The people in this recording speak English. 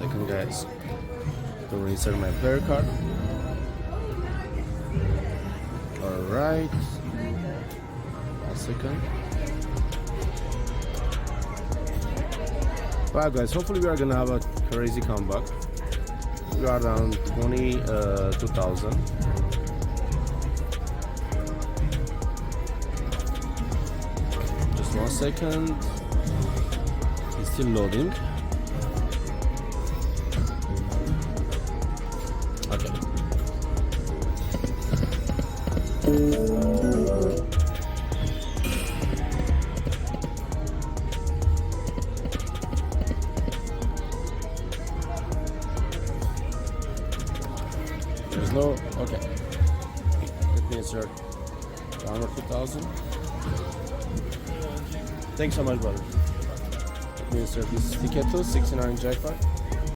second, guys, to reinsert my player card. Alright, 1 second. Wow, guys, hopefully we are gonna have a crazy comeback. We are around 22,000. Just 1 second. It's still loading. Okay. There's no, okay. Let me insert downward 2000. Thanks so much, brother. Let me insert this ticket to 69 jackpot.